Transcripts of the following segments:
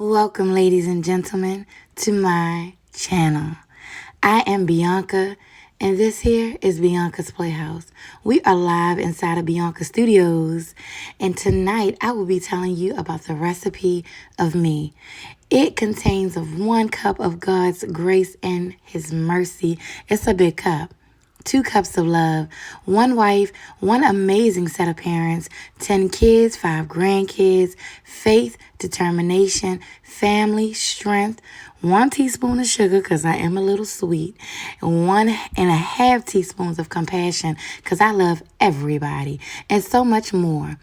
Welcome, ladies and gentlemen, to my channel. I am Bianca, and this here is Bianca's Playhouse. We are live inside of Bianca Studios, and tonight I will be telling you about the recipe of me. It contains of 1 cup of God's grace and His mercy. It's a big cup. 2 cups of love, 1 wife, 1 amazing set of parents, 10 kids, 5 grandkids, faith, determination, family, strength, 1 teaspoon of sugar because I am a little sweet, and 1.5 teaspoons of compassion because I love everybody, and so much more.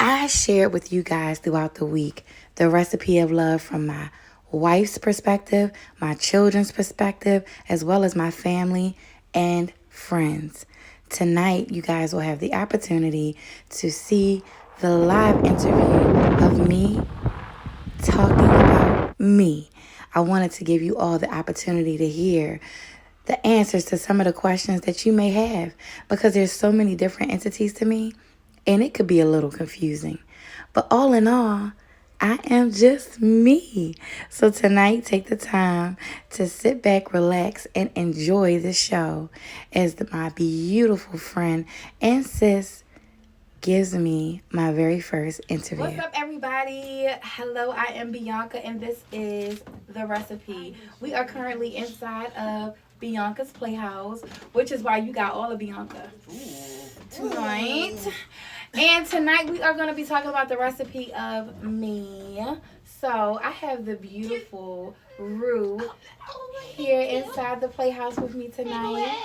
I shared with you guys throughout the week the recipe of love from my wife's perspective, my children's perspective, as well as my family and friends. Tonight, you guys will have the opportunity to see the live interview of me talking about me. I wanted to give you all the opportunity to hear the answers to some of the questions that you may have, because there's so many different entities to me, and it could be a little confusing. But all in all, I am just me. So tonight, take the time to sit back, relax, and enjoy the show as my beautiful friend and sis gives me my very first interview. What's up, everybody? Hello, I am Bianca, and this is The Recipe. We are currently inside of Bianca's Playhouse, which is why you got all of Bianca tonight. And tonight we are going to be talking about the recipe of me. So I have the beautiful Rue here inside the Playhouse with me tonight.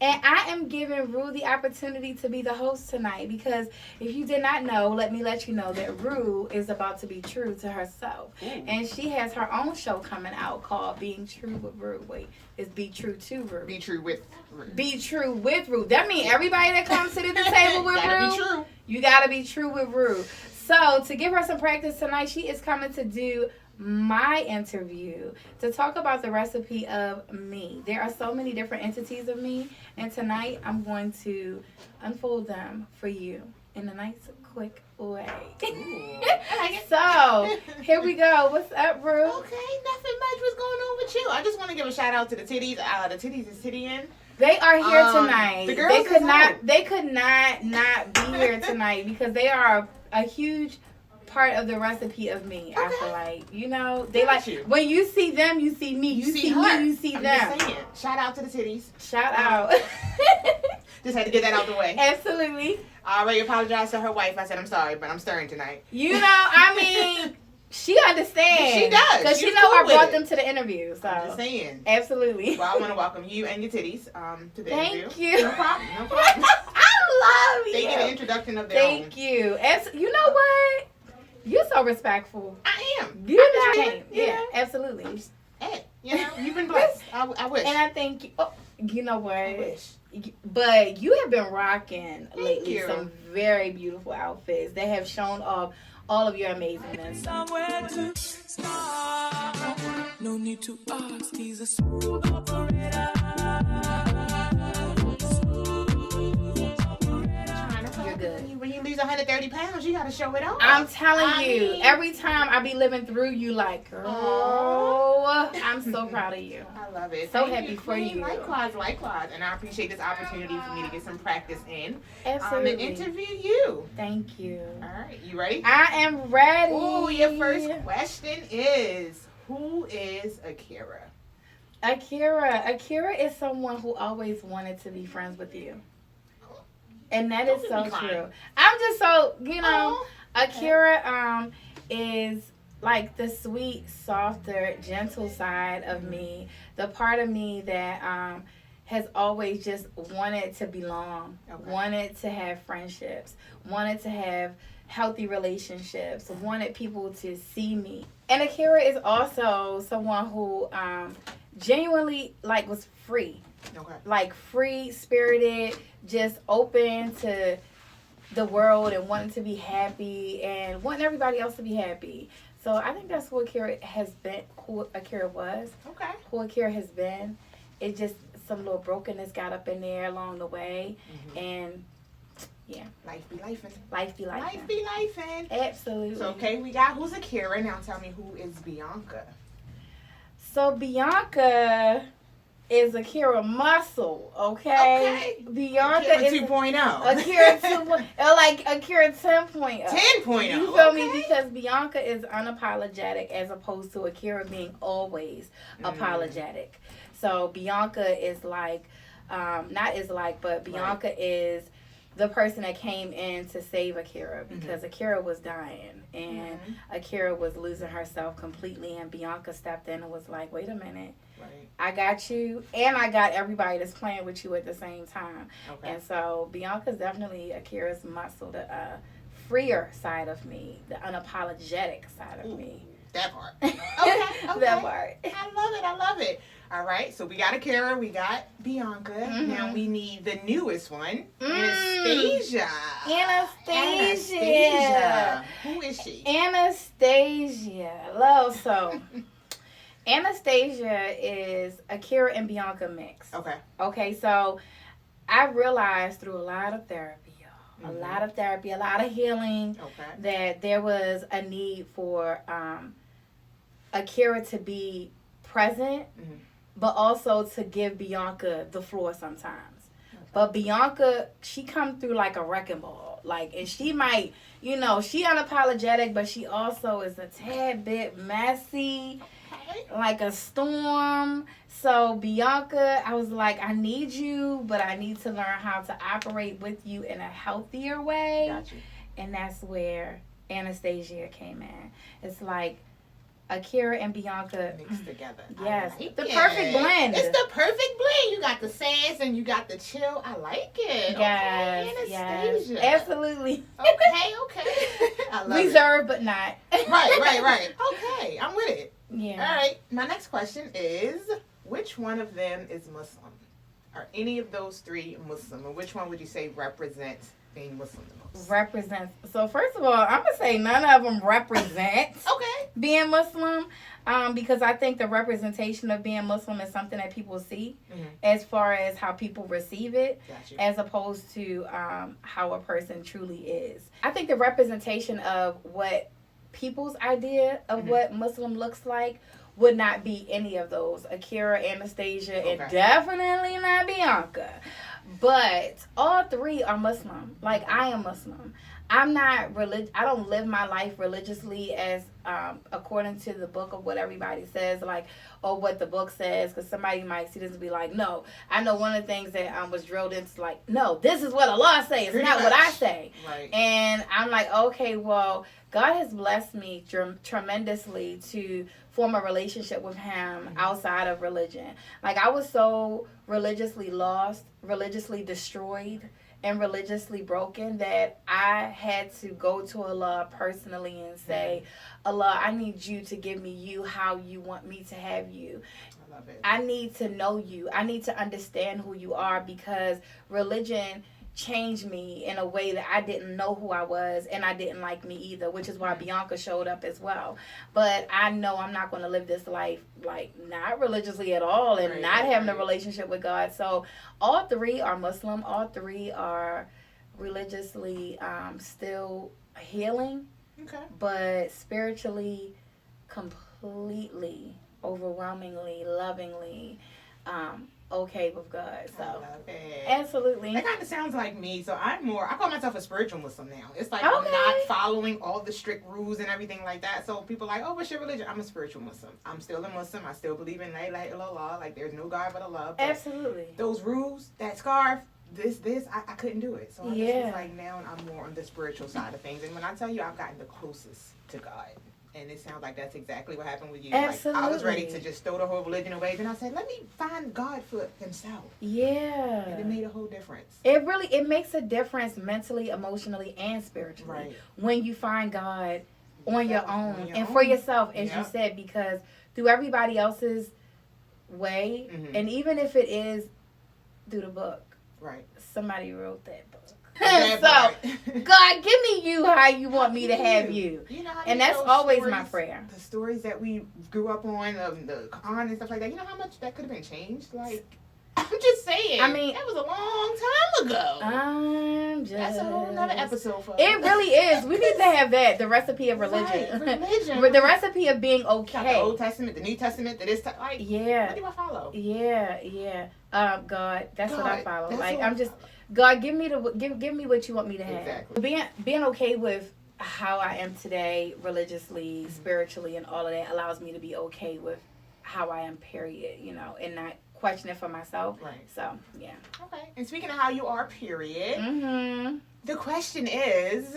And I am giving Rue the opportunity to be the host tonight, because if you did not know, let me let you know that Rue is about to be true to herself. And she has her own show coming out called Being True with Rue. Wait, it's Be True to Rue. Be True with Rue. Be True with Rue. That means everybody that comes to the table with gotta Rue, be true. You gotta be true with Rue. So to give her some practice tonight, she is coming to do my interview to talk about the recipe of me. There are so many different entities of me, and tonight I'm going to unfold them for you in a nice, quick way. So here we go. What's up, Rue? Okay, nothing much. What's going on with you? I just want to give a shout out to the titties. The titties is tittying. They are here tonight. The girls they could not be here tonight because they are a huge part of the recipe of me. Okay. I feel like, they like you. When you see them, you see me. You see her. Me, you see I'm them. Just saying. Shout out to the titties. Shout out. Just had to get that out the way. Absolutely. I already apologized to her wife. I said I'm sorry, but I'm stirring tonight. She understands. She does. Because she know cool I brought them to the interview. So. I'm just saying. Absolutely. Well, I want to welcome you and your titties to the interview. Thank you. No problem. No problem. I love you. They get an introduction of their own. Thank you. You know what? You're so respectful. I am. Yeah, absolutely. Hey, you've been blessed. I wish. And I think, you know what? I wish. But you have been rocking lately some very beautiful outfits that have shown off all of your amazingness. Somewhere to start. No need to ask. He's a smooth operator. You're good. When you lose 130 pounds, you got to show it off. I'm telling you, every time I be living through you, like, girl, I'm so proud of you. I love it. So happy for you. Likewise. And I appreciate this opportunity for me to get some practice in. Absolutely. And interview you. Thank you. All right. You ready? I am ready. Oh, your first question is, who is Akira? Akira is someone who always wanted to be friends with you. And that is so true. I'm just so, Akira is like the sweet, softer, gentle side of me. The part of me that has always just wanted to belong, wanted to have friendships, wanted to have healthy relationships, wanted people to see me. And Akira is also someone who genuinely was free. Okay. Like free spirited, just open to the world and wanting to be happy and wanting everybody else to be happy. So I think that's who Akira has been, who Akira was. Okay. Who Akira has been. It just some little brokenness got up in there along the way. Mm-hmm. And Yeah. Life be lifing. Life be life. Life be lifing. Absolutely. So, okay, we got who's Akira. Now tell me who is Bianca. So Bianca is Akira Muscle, okay? Bianca Akira is 2.0. Akira 2.0, like Akira 10.0. 10.0. You feel me? Because Bianca is unapologetic as opposed to Akira being always apologetic. So Bianca is like, but Bianca is the person that came in to save Akira because Akira was dying and Akira was losing herself completely, and Bianca stepped in and was like, wait a minute. Right. I got you, and I got everybody that's playing with you at the same time. Okay. And so Bianca's definitely Akira's muscle, the freer side of me, the unapologetic side of me. That part. Okay. That part. I love it. All right, so we got Akira, we got Bianca. Now we need the newest one, Anastasia. Anastasia. Who is she? Anastasia. Love, so Anastasia is Akira and Bianca mix. Okay. Okay, so I realized through a lot of therapy, y'all, a lot of healing, that there was a need for Akira to be present, but also to give Bianca the floor sometimes. But Bianca, she come through like a wrecking ball. Like, and she might, she unapologetic, but she also is a tad bit messy, like a storm. So Bianca, I was like, I need you, but I need to learn how to operate with you in a healthier way. Got you. And that's where Anastasia came in. It's like Akira and Bianca mixed together. Yes, like the perfect blend. It's the perfect blend. You got the sass and you got the chill. I like it. Yes, okay, yes, Anastasia. absolutely. Okay. I love Reserved, but not. Right. Okay, I'm with it. Yeah. All right. My next question is, which one of them is Muslim? Are any of those three Muslim? And which one would you say represents being Muslim the most? Represents. So first of all, I'm gonna say none of them represent being Muslim, because I think the representation of being Muslim is something that people see, as far as how people receive it, as opposed to how a person truly is. I think the representation of what people's idea of what Muslim looks like would not be any of those. Akira, Anastasia, and definitely not Bianca. But all three are Muslim. Like, I am Muslim. I'm not I don't live my life religiously as according to the book of what everybody says, like, or what the book says, because somebody might see this and be like, no. I know one of the things that was drilled into, like, no, this is what Allah says, it's not what I say. Right. And I'm like, okay, well, God has blessed me tremendously to form a relationship with him outside of religion. Like, I was so religiously lost, religiously destroyed, and religiously broken that I had to go to Allah personally and say, Allah, I need you to give me you how you want me to have you. I love it. I need to know you. I need to understand who you are, because religion changed me in a way that I didn't know who I was, and I didn't like me either, which is why Bianca showed up as well. But I know I'm not going to live this life like not religiously at all and not having a relationship with God. So all three are Muslim. All three are religiously still healing, but spiritually completely, overwhelmingly, lovingly okay with God. So I love it. Absolutely. That kind of sounds like me. So I call myself a spiritual Muslim now. It's like I'm not following all the strict rules and everything like that. So people are like, oh, what's your religion? I'm a spiritual Muslim. I'm still a Muslim. I still believe in la ilaha illallah. Like, there's no God but Allah. But absolutely. Those rules, that scarf, I couldn't do it. So I just was like, now I'm more on the spiritual side of things. And when I tell you I've gotten the closest to God, and it sounds like that's exactly what happened with you. Absolutely. Like, I was ready to just throw the whole religion away. Then I said, let me find God for himself. Yeah. And it made a whole difference. It makes a difference mentally, emotionally, and spiritually. Right. When you find God on your own and for yourself, as you said, because through everybody else's way, and even if it is through the book. Right. Somebody wrote that book. So, God, give me you how you want me to have you. And that's always my prayer. The stories that we grew up on, the Quran and stuff like that, you know how much that could have been changed? Like, I'm just saying. I mean, that was a long time ago. I'm just. That's a whole nother episode for us. It really is. We need to have that. The recipe of religion. Right, religion. The recipe of being Got okay. the Old Testament, the New Testament, the this time. Like, Yeah. what do I follow? Yeah. God, that's what I follow. that's Like, what I'm just, God, give me what you want me to have. Exactly. Being okay with how I am today, religiously, spiritually, and all of that allows me to be okay with how I am, period, you know, and not question it for myself. Right. So, yeah. Okay. And speaking of how you are, period, Mm-hmm. the question is,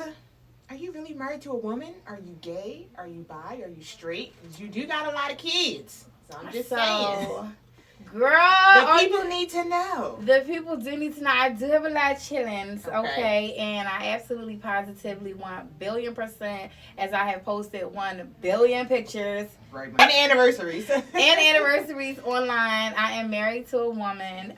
are you really married to a woman? Are you gay? Are you bi? Are you straight? 'Cause you do got a lot of kids. So I'm just saying. Girl, The people need to know. The people do need to know. I do have a lot of chillings, Okay. okay? And I absolutely positively 1,000,000,000%, as I have posted 1,000,000,000 pictures Right. And anniversaries. and anniversaries online. I am married to a woman,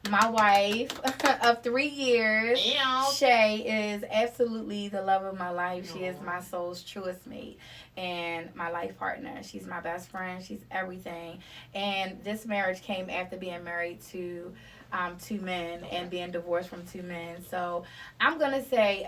my wife of 3 years. Ew. Shay is absolutely the love of my life. She is my soul's truest mate and my life partner. She's my best friend. She's everything. And this marriage came after being married to 2 men and being divorced from 2 men. So I'm going to say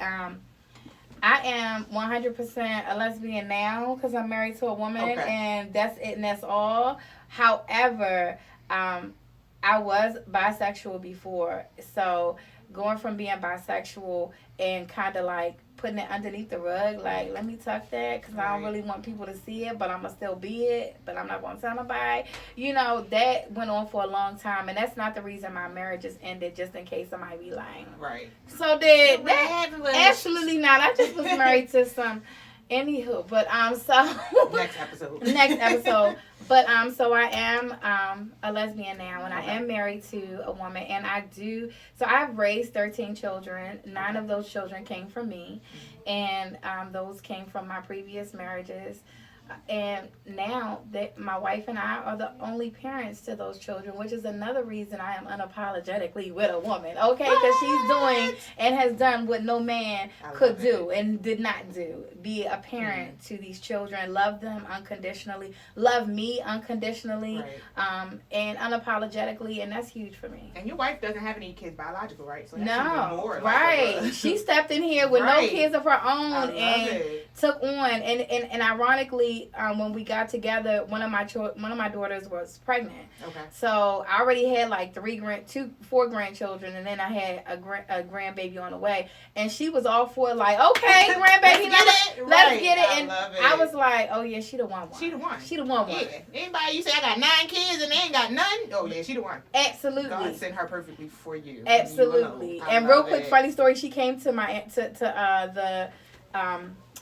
I am 100% a lesbian now because I'm married to a woman, and that's it and that's all. However, I was bisexual before. So going from being bisexual and kind of like putting it underneath the rug, like, let me tuck that because I don't really want people to see it, but I'm going to still be it, but I'm not going to tell nobody. You know, that went on for a long time, and that's not the reason my marriage just ended, just in case somebody be lying. Right. So did that? Absolutely not. I just was married to some... Anywho, but so... Next episode. But so I am a lesbian now, and I am married to a woman, and I've raised 13 children. 9 of those children came from me, and those came from my previous marriages. And now that my wife and I are the only parents to those children, which is another reason I am unapologetically with a woman, okay? Because she's doing and has done what no man could do and did not do. Be a parent to these children, love them unconditionally, love me unconditionally, and unapologetically, and that's huge for me. And your wife doesn't have any kids biological, right? So that's no, even more right. She stepped in here with no kids of her own and took on, and ironically, when we got together, one of my daughters was pregnant. Okay. So I already had like 4 grandchildren, and then I had a grandbaby on the way, and she was all for like, okay, grandbaby, let's get it. And I was like, oh yeah, she the one. She the one. Yeah. Anybody you say I got 9 kids and they ain't got none? Oh yeah, she the one. Absolutely. God sent her perfectly for you. Absolutely. And real quick, funny story. She came to my the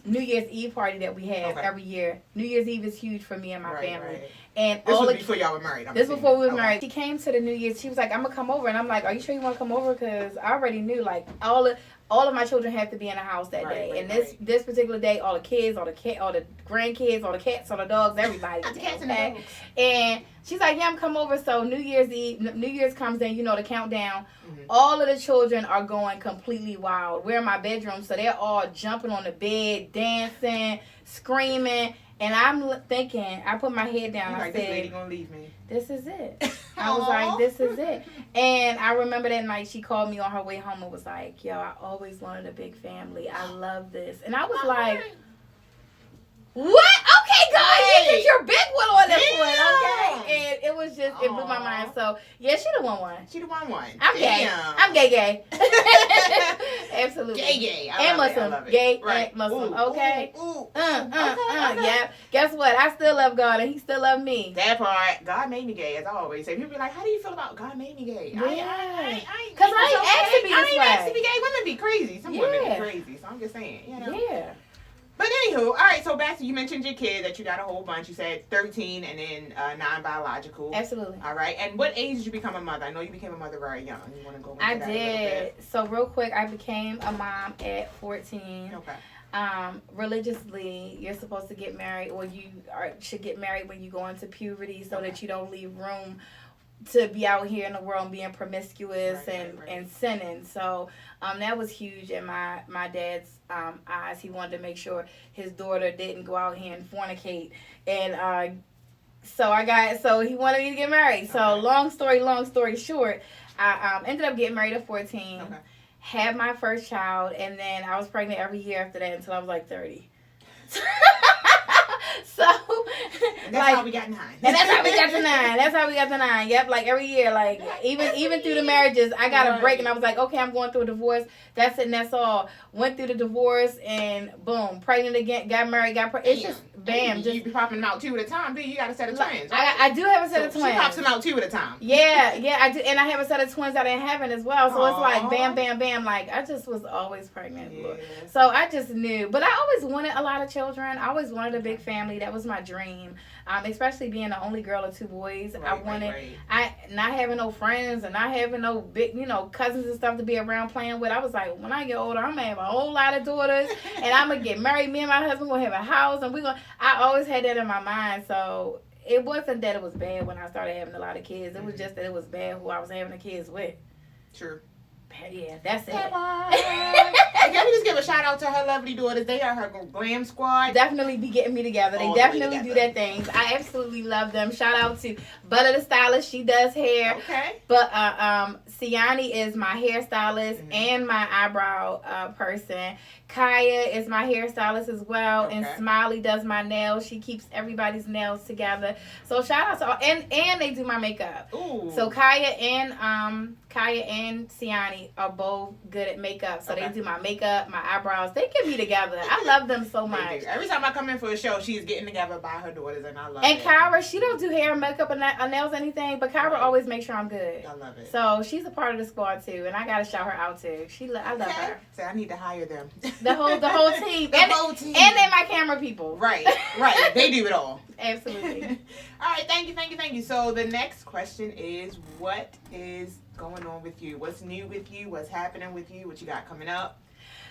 New Year's Eve party that we have every year. New Year's Eve is huge for me and my family. Right. And this was before y'all were married. This before we were married. She came to the New Year's. She was like, I'm going to come over. And I'm like, are you sure you want to come over? Because I already knew, like, all of my children have to be in the house that day. And this particular day, all the kids, all the grandkids, all the cats, all the dogs, everybody. The cats and the dogs. And she's like, yeah, I'm come over. So New Year's comes in, you know, the countdown. Mm-hmm. All of the children are going completely wild. We're in my bedroom, so they're all jumping on the bed, dancing, screaming. And I'm thinking, I put my head down. I said, this lady gonna leave me. This is it. I was like, this is it. And I remember that night she called me on her way home and was like, yo, I always wanted a big family. I love this. And I was like, what? Okay, God, you did your big one on this one. Okay. And it was just, it blew my mind. So, yeah, she the one. She the one. I'm gay. I'm gay. Absolutely. Gay. And Muslim. Gay and Muslim. Okay. Yeah. Guess what? I still love God and he still loves me. That part. God made me gay, as I always say. People be like, how do you feel about God made me gay? Yeah. Because I ain't asked to be this way. I ain't asked to be gay. Women be crazy. Some women be crazy. So I'm just saying, you know. Yeah. But anywho, all right, so back to, you mentioned your kid, that you got a whole bunch. You said 13 and then 9 biological. Absolutely. All right. And what age did you become a mother? I know you became a mother very young. You want to go into that a little bit? So real quick, I became a mom at 14. Okay. Religiously, you're supposed to get married, or you should get married when you go into puberty so that you don't leave room to be out here in the world being promiscuous and sinning. So that was huge in my dad's eyes. He wanted to make sure his daughter didn't go out here and fornicate and So he wanted me to get married. So Okay. long story short, I ended up getting married at 14. Okay. Had my first child, and then I was pregnant every year after that until I was like 30. So, And that's how we got 9. And that's how we got to 9. Yep, like every year, like even through the marriages, I got a break, and I was like, okay, I'm going through a divorce. That's it, and that's all. Went through the divorce, and boom, pregnant again. Got married, got pregnant. It's just bam. You be popping them out 2 at a time, do you? You got a set of twins. I do have a set of twins. She pops them out 2 at a time. Yeah, I do, and I have a set of twins out in heaven as well. So it's like Aw. bam, bam, bam. Like I just was always pregnant. Yeah. So I just knew. But I always wanted a lot of children. I always wanted a big family. That was my dream. Especially being the only girl of 2 boys. I wanted I not having no friends and not having no big, cousins and stuff to be around playing with. I was like, when I get older, I'm gonna have a whole lot of daughters and I'm gonna get married. Me and my husband gonna have a house and I always had that in my mind. So it wasn't that it was bad when I started having a lot of kids. It was just that it was bad who I was having the kids with. True. Yeah, that's it. Can we just give a shout out to her lovely daughters? They are her glam squad. Definitely be getting me together. They All the way definitely do together. their things. I absolutely love them. Shout out to Butter the stylist. She does hair. Okay. But Siani is my hairstylist Mhm. and my eyebrow person. Kaya is my hairstylist as well, and Okay. Smiley does my nails. She keeps everybody's nails together. So shout out to all, and they do my makeup. Ooh. So Kaya and Siani are both good at makeup. So Okay. they do my makeup, my eyebrows. They get me together. I love them so They much. do. Every time I come in for a show, she's getting together by her daughters, and I love And it. Kyra, she don't do hair, makeup, and nails, anything. But Kyra Right. always makes sure I'm good. I love it. So she's a part of the squad too, and I gotta shout her out too. I love her. So I need to hire them. The whole team. The and, whole team. And they're my camera people. Right. They do it all. Absolutely. All right. Thank you. So the next question is, what is going on with you? What's new with you? What's happening with you? What you got coming up?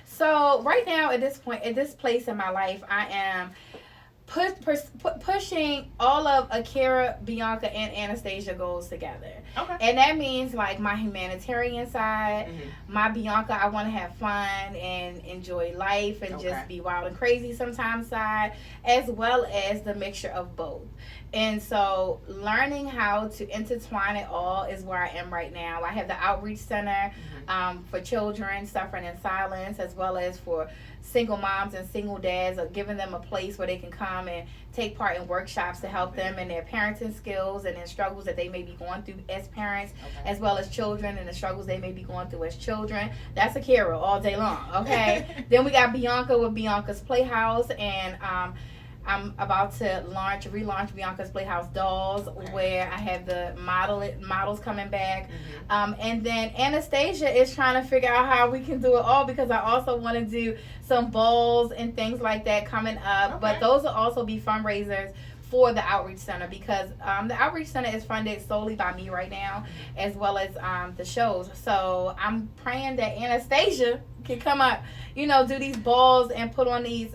So right now, at this point, at this place in my life, I am pushing all of Akira, Bianca, and Anastasia goals together. Okay. And that means like my humanitarian side, Mhm. my Bianca, I want to have fun and enjoy life and Okay. just be wild and crazy sometimes side, as well as the mixture of both. And so learning how to intertwine it all is where I am right now. I have the outreach center for children suffering in silence, as well as for single moms and single dads, of giving them a place where they can come and take part in workshops to help them in their parenting skills and in struggles that they may be going through as parents, Okay. as well as children and the struggles they may be going through as children. That's Akira all day long, okay? Then we got Bianca with Bianca's Playhouse, and I'm about to relaunch Bianca's Playhouse Dolls, Okay. where I have the models coming back. Mhm. And then Anastasia is trying to figure out how we can do it all, because I also want to do some balls and things like that coming up. Okay. But those will also be fundraisers for the outreach center, because the outreach center is funded solely by me right now, as well as the shows. So I'm praying that Anastasia can come up, do these balls and put on these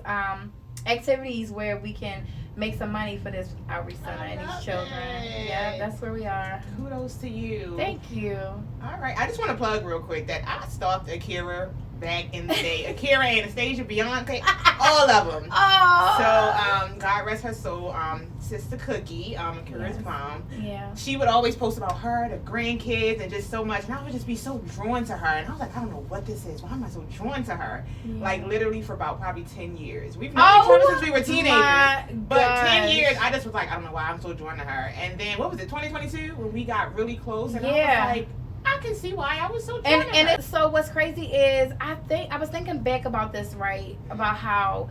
activities where we can make some money for this outreach center and love these children. it. Yeah, that's where we are. Kudos to you. Thank you. All right. I just want to plug real quick that I stalked Akira back in the day. Akira, Anastasia, Bianca, all of them. Oh. So, God rest her soul, Sister Cookie, Akira's Yes. mom. Yeah. She would always post about her, the grandkids, and just so much. And I would just be so drawn to her. And I was like, I don't know what this is. Why am I so drawn to her? Yeah. Like, literally for about probably 10 years. We've known each other since we were teenagers. my But 10 gosh. years, I just was like, I don't know why I'm so drawn to her. And then, what was it, 2022? When we got really close. And Yeah. I was like, I can see why I was so drawn to And her. so what's crazy is I was thinking back about this, right? About how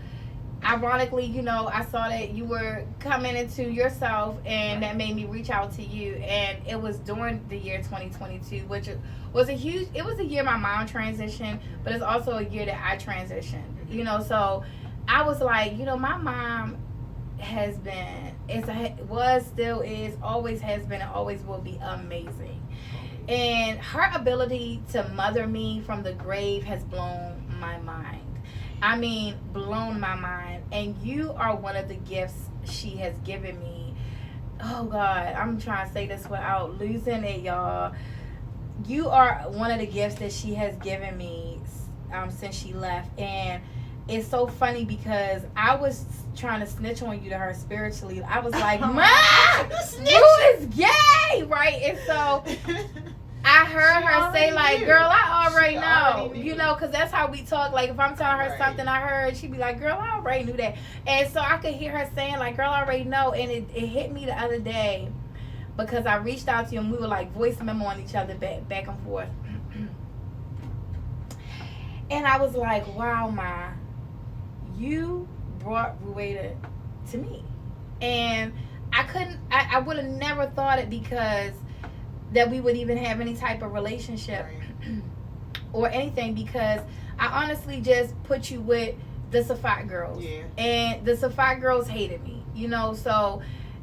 ironically, I saw that you were coming into yourself, and that made me reach out to you. And it was during the year 2022, which was a year my mom transitioned, but it's also a year that I transitioned. So I was like, my mom has been, still is, always has been, and always will be amazing. And her ability to mother me from the grave has blown my mind. I mean, blown my mind. And you are one of the gifts she has given me. Oh, God, I'm trying to say this without losing it, y'all. You are one of the gifts that she has given me since she left. And it's so funny because I was trying to snitch on you to her spiritually. I was like, "Ma, Rue is gay," right? And so I heard her say, like, "Girl, I already know," you know, because that's how we talk. Like, if I'm telling her something I heard, she'd be like, "Girl, I already knew that." And so I could hear her saying, like, "Girl, I already know," and it hit me the other day because I reached out to you and we were like voice memoing each other back and forth. And I was like, wow, Ma, you brought Rueda to me. And I would have never thought it because that we would even have any type of relationship or anything, because I honestly just put you with the Safat girls. Yeah. And the Safat girls hated me, you know, so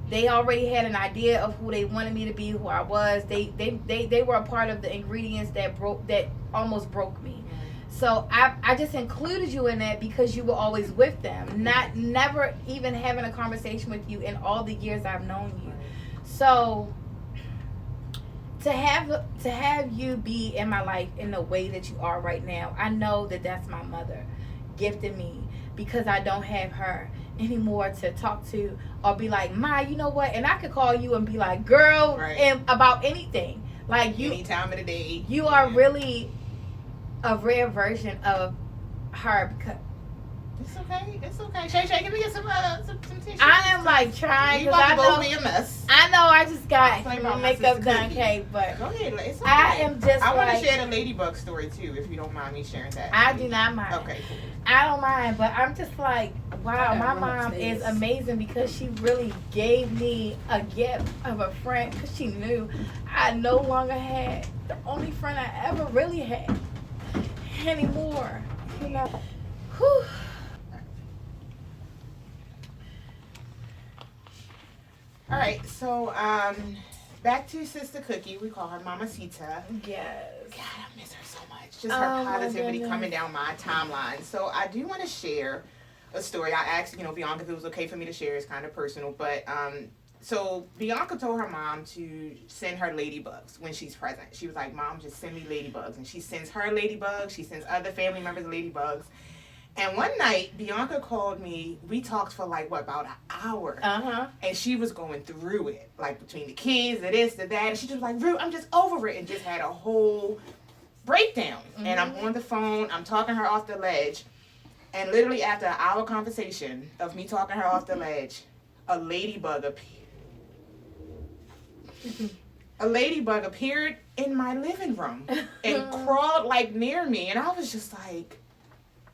they already had an idea of who they wanted me to be, who I was. They were a part of the ingredients that almost broke me. So I just included you in that because you were always with them, never even having a conversation with you in all the years I've known you. So to have you be in my life in the way that you are right now, I know that that's my mother gifting me, because I don't have her anymore to talk to or be like, Ma, you know what? And I could call you and be like, girl, and about anything. Like you, any time of the day. You are really a rare version of her. Because it's okay. It's okay. Shay, can we get some tissue? I am like trying because I know be a mess. I know I just got my makeup done, Kate. But go ahead. It's okay. I am just. I want to share the ladybug story too, if you don't mind me sharing that. I do not mind. Okay, cool. I don't mind, but I'm just like, wow, my mom is amazing because she really gave me a gift of a friend because she knew I no longer had the only friend I ever really had anymore. You know. Whew. All right, so back to Sister Cookie. We call her Mamacita. Yes. God, I miss her so much. Just her positivity coming down my timeline. So I do want to share a story. I asked, Bianca if it was okay for me to share. It's kind of personal, but so Bianca told her mom to send her ladybugs when she's present. She was like, Mom, just send me ladybugs. And she sends her ladybugs. She sends other family members ladybugs. And one night, Bianca called me. We talked for about an hour. And she was going through it, between the kids, the this, the that. And she just was like, Rue, I'm just over it. And just had a whole breakdown. And I'm on the phone. I'm talking her off the ledge. And literally after an hour conversation of me talking her off the ledge, a ladybug appeared in my living room and crawled near me. And I was just like,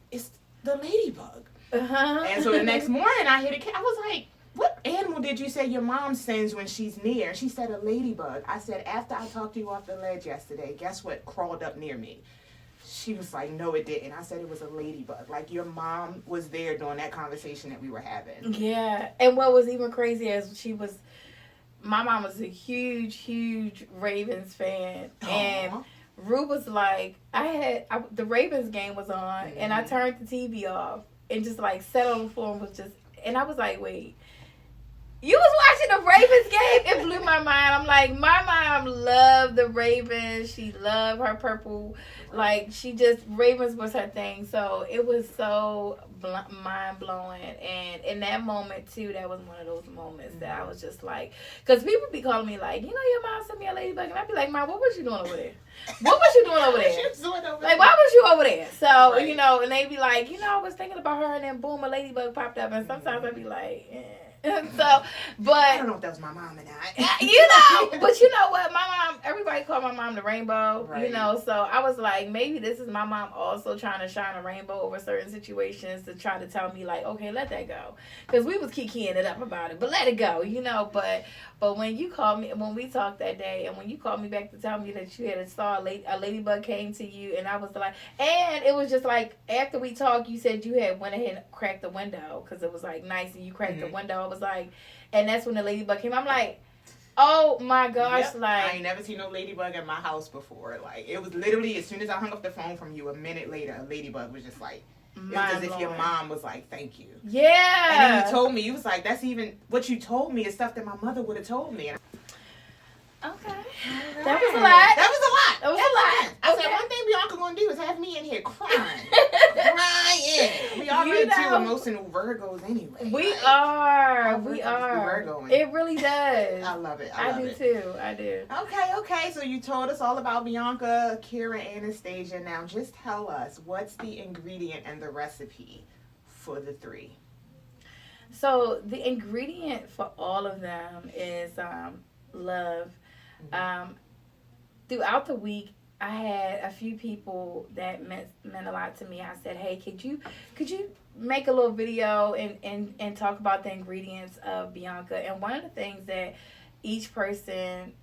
it's the ladybug. And so the next morning I hit a cat. I was like, what animal did you say your mom sends when she's near? She said a ladybug. I said, after I talked to you off the ledge yesterday, guess what crawled up near me? She was like, no, it didn't. I said it was a ladybug. Your mom was there during that conversation that we were having. Yeah. And what was even crazy is my mom was a huge, huge Ravens fan. Aww. And Rue was like, the Ravens game was on, and I turned the TV off and just sat on the floor and was just, and I was like, wait, you was watching the Ravens game? It blew my mind. I'm like, my mom loved the Ravens. She loved her purple. Ravens was her thing. So it was so mind blowing. And in that moment too, that was one of those moments that I was just like, because people be calling me your mom sent me a ladybug, and I'd be like, Mom, what was you doing over there? What was you doing over there? Why was you over there? So right. And they'd be like, I was thinking about her, and then boom, a ladybug popped up, and sometimes I'd be like, So, but I don't know if that was my mom or not. But you know what? My mom, everybody called my mom the rainbow, right. So I was like, maybe this is my mom also trying to shine a rainbow over certain situations to try to tell me okay, let that go. Because we was kikiing it up about it, but let it go, But when you called me, when we talked that day, and when you called me back to tell me that you had saw a ladybug came to you, and I was like, and it was just after we talked, you said you had went ahead and cracked the window because it was nice, and you cracked the window. I was like, and that's when the ladybug came. I'm like, oh my gosh, yep. I ain't never seen no ladybug at my house before. It was literally as soon as I hung up the phone from you, a minute later, a ladybug was just it was as if your mom was like, thank you. Yeah. And then you told me, you was like, that's even, what you told me is stuff that my mother would have told me. Okay. Right. That was a lot. That was a lot. That was a lot. I said Okay. one thing Bianca gonna do is have me in here crying. Crying. We already two emotional Virgos anyway. We Like, are. our We Virgos are. be Virgoing. It really does. I love it. I love do it. too. I do. Okay. So you told us all about Bianca, Kira, Anastasia. Now just tell us what's the ingredient and the recipe for the three. So the ingredient for all of them is love. Throughout the week, I had a few people that meant a lot to me. I said, "Hey, could you make a little video and talk about the ingredients of Bianca?" And one of the things that each person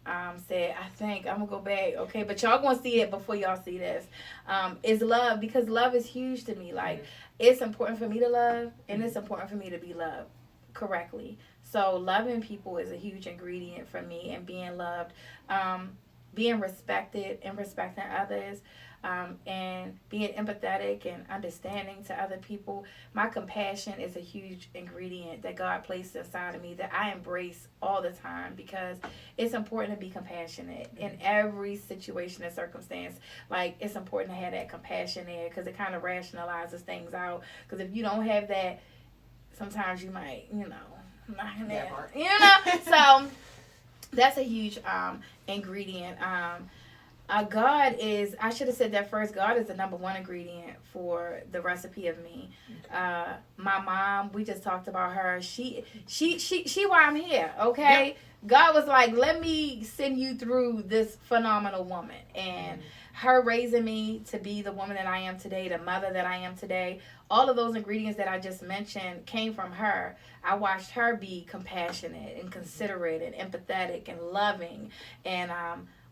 said, I think I'm gonna go back, okay, but y'all gonna see it before y'all see this, is love, because love is huge to me. Like, it's important for me to love, and it's important for me to be loved correctly. So loving people is a huge ingredient for me, and being loved, being respected and respecting others, and being empathetic and understanding to other people. My compassion is a huge ingredient that God placed inside of me that I embrace all the time, because it's important to be compassionate in every situation and circumstance. Like, it's important to have that compassion there, because it kind of rationalizes things out. Because if you don't have that, sometimes you might, so that's a huge ingredient. God is, I should have said that first, God is the number one ingredient for the recipe of me. My mom, we just talked about her. She why I'm here, okay? Yep. God was like, let me send you through this phenomenal woman. And her raising me to be the woman that I am today, the mother that I am today, all of those ingredients that I just mentioned came from her. I watched her be compassionate and considerate and empathetic and loving, and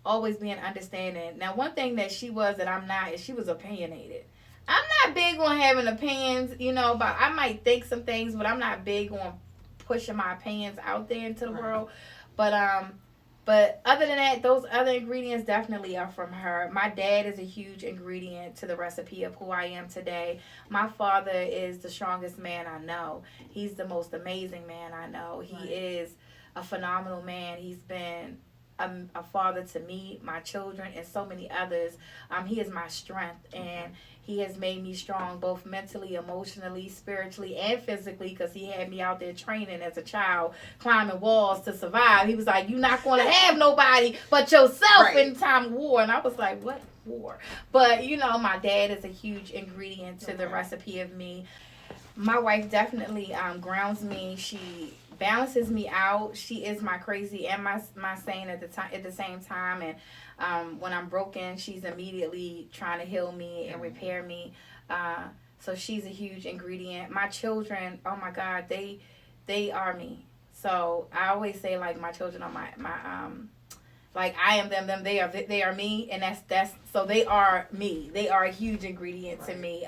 always being understanding. Now, one thing that she was that I'm not is she was opinionated. I'm not big on having opinions, but I might think some things, but I'm not big on pushing my opinions out there into the world. But other than that, those other ingredients definitely are from her. My dad is a huge ingredient to the recipe of who I am today. My father is the strongest man I know. He's the most amazing man I know. He is a phenomenal man. He's been a father to me, my children, and so many others. He is my strength, and he has made me strong both mentally, emotionally, spiritually, and physically, because he had me out there training as a child, climbing walls to survive. He was like, you're not going to have nobody but yourself in time of war. And I was like, what war? But, my dad is a huge ingredient to the recipe of me. My wife definitely grounds me. She balances me out. She is my crazy and my sane at the same time. And when I'm broken, she's immediately trying to heal me and repair me. So she's a huge ingredient. My children, oh my God, they are me. So I always say, like, my children are my like, I am them, they are me, and that's so they are me. They are a huge ingredient to me.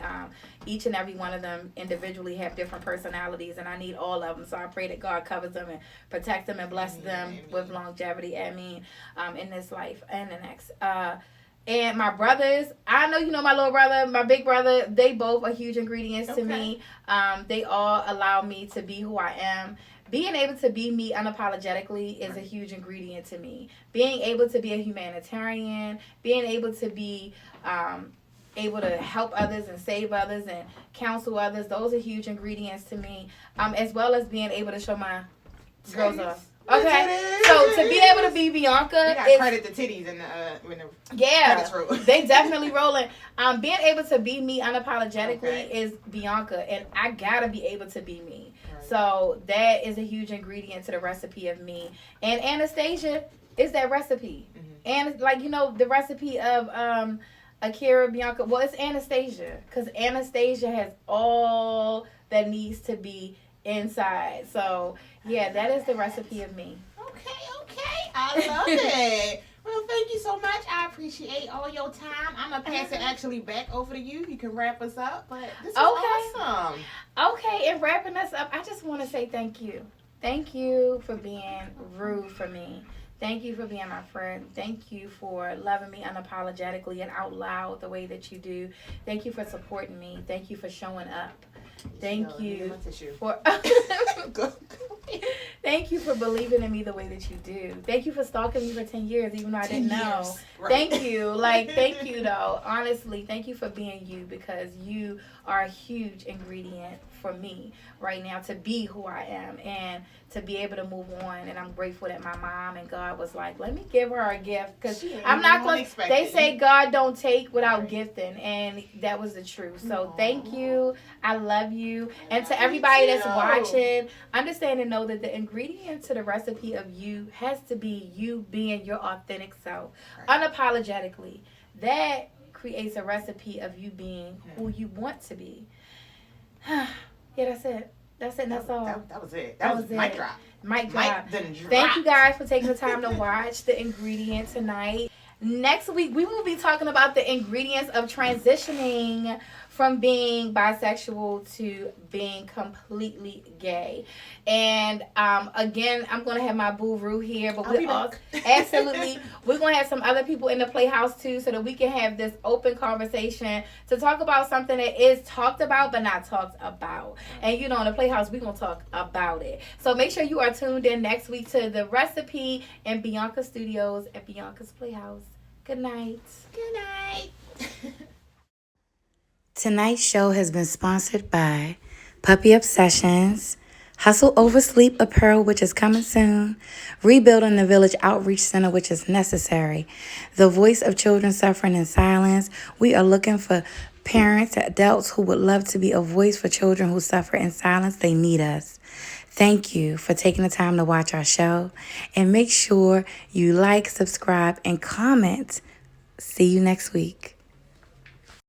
Each and every one of them individually have different personalities, and I need all of them. So I pray that God covers them and protects them and blesses them with longevity, in this life and the next. And my brothers, I know you know my little brother, my big brother, they both are huge ingredients to me. They all allow me to be who I am. Being able to be me unapologetically is a huge ingredient to me. Being able to be a humanitarian, being able to be able to help others and save others and counsel others, those are huge ingredients to me. As well as being able to show my girls off. Okay, so to be able to be Bianca, you gotta credit the titties in the they definitely rolling. Being able to be me unapologetically is Bianca, and I gotta be able to be me. Right. So that is a huge ingredient to the recipe of me. And Anastasia is that recipe, and the recipe of Akira, Bianca. Well, it's Anastasia, because Anastasia has all that needs to be inside. So yeah, that is the recipe of me. Okay, I love it. Well, thank you so much. I appreciate all your time. I'm gonna pass it actually back over to you. You can wrap us up, but this is awesome. Okay, and wrapping us up, I just want to say thank you. Thank you for being rude for me. Thank you for being my friend. Thank you for loving me unapologetically and out loud the way that you do. Thank you for supporting me. Thank you for showing up. Thank you for Thank you for believing in me the way that you do. Thank you for stalking me for 10 years, even though I 10 didn't know. years. Right. Thank you. Thank you, though. Honestly, thank you for being you, because you are a huge ingredient for me right now to be who I am and to be able to move on. And I'm grateful that my mom and God was like, let me give her a gift, because I'm not going to. They say God don't take without gifting, and that was the truth. So thank you. I love you. And to everybody that's watching, understand and know that the ingredient to the recipe of you has to be you being your authentic self, unapologetically. That creates a recipe of you being who you want to be. Yeah, that's it. That's it. That's all. That was it. That was mic drop. Mic drop. Thank you guys for taking the time to watch the ingredient tonight. Next week, we will be talking about the ingredients of transitioning from being bisexual to being completely gay. And again, I'm going to have my boo Roo here, but we're going to have some other people in the Playhouse too, so that we can have this open conversation to talk about something that is talked about but not talked about. And in the Playhouse, we're going to talk about it. So make sure you are tuned in next week to The Recipe in Bianca Studios at Bianca's Playhouse. Good night. Good night. Tonight's show has been sponsored by Puppy Obsessions, Hustle Oversleep Apparel, which is coming soon, Rebuilding the Village Outreach Center, which is necessary, The Voice of Children Suffering in Silence. We are looking for parents, adults who would love to be a voice for children who suffer in silence. They need us. Thank you for taking the time to watch our show, and make sure you like, subscribe, and comment. See you next week.